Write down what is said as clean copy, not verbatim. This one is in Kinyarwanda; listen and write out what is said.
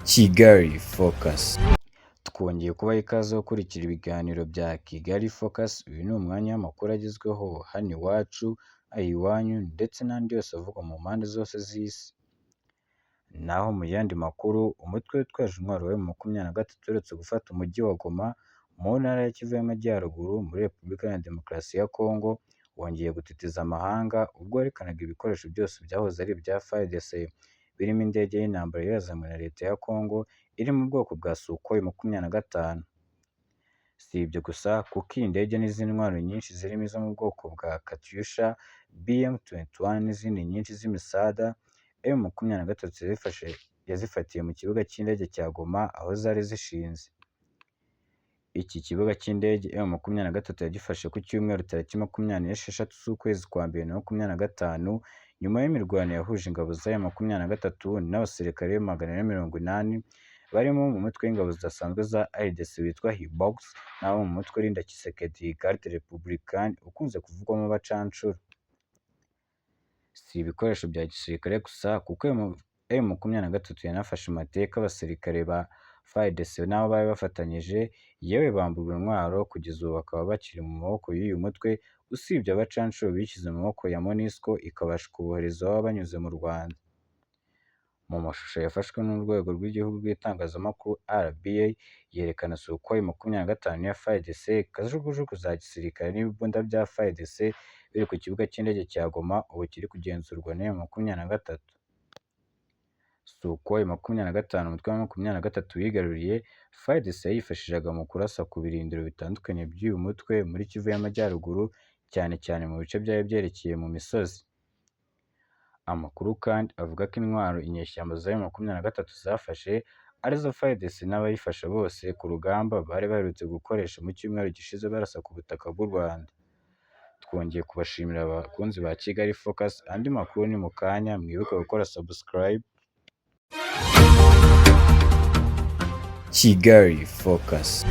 Kigali Focus. Twongeye kubaha ikaze wo gukurikira ibiganiro bya Kigali Focus. Uyu ni umwanya w'amakuru agezweho hano iwacu, iwanyu ndetse n'andi yose avugwa mu mpande zose z'isi. Naho mu yandi makuru, umutwe witwaje intwaro wa M23 uherutse gufata umujyi wa Goma mu ntara ya Kivu y'Amajyaruguru muri Repubulika ya Demokarasi ya Kongo, wongeye gutitiza amahanga ubwo werekanaga ibikoresho byose byahoze ari ibya FARDC birimo indege y'intambara yazanywe na leta ya Kongo iri mu bwoko bwa Sukhoi 25. Si ibyo gusa kuko iyi ndege n'izindi ntwaro nyinshi zirimo izo mu bwoko bwa Katyusha, BM21 n'izindi nyinshi z'imisada M23 yazifatiye mu kibuga cy'indege cya Goma aho zari zishinze. Iki kibuga cy'indege M23 yagifashe ku cyumweru tariki 26 z'ukwezi kwa mbere 2025 nyuma y'imirwano yahuje ingabo za M23 n'abasirikare 180 barimo mu mutwe w'ingabo zidasanzwe za RDC witwa Hibox n'abo mu mutwe urinda Tshisekedi Garde Républicaine ukunze kuvugwamo abacanshuro. Si ibikoresho bya gisirikare gusa kuko M23 yanafashe amateka abasirikare ba FARDC n'abo bari bafatanyije, yewe bamburwa intwaro kugeza ubu bakaba bakiri mu maboko y'uyu mutwe, usibye abacanshuro bishyize mu maboko ya MONUSCO ikabasha kubohereza baba banyuze mu Rwanda. Mu mashusho yafashwe n'urwego rw'igihugu rw'itangazamakuru RBA yerekana Sukhoi 25 ya FARDC, kajugujugu za gisirikare n'ibibunda bya FARDC biri ku kibuga cy'indege cya Goma ubu kiri kugenzurwa na M23. Sukhoi 25 umutwe wa 23 wigaruriye, FARDC yifashishaga mu kurasa ku birindiro bitandukanye by'uyu mutwe muri Kivu y'Amajyaruguru, cyane cyane mu bice byari byerekeye mu misozi. Amakuru kandi avuga ko intwaro inyeshyamba za M23 zafashe arizo FARDC n'abayifasha bose ku rugamba bari baherutse gukoresha mu cyumweru gishize barasa ku butaka bw'u Rwanda. Twongeye kubashimira abakunzi ba Kigali Focus. Andi makuru ni mu kanya, mwibuke gukora subscribe. Kigali Focus.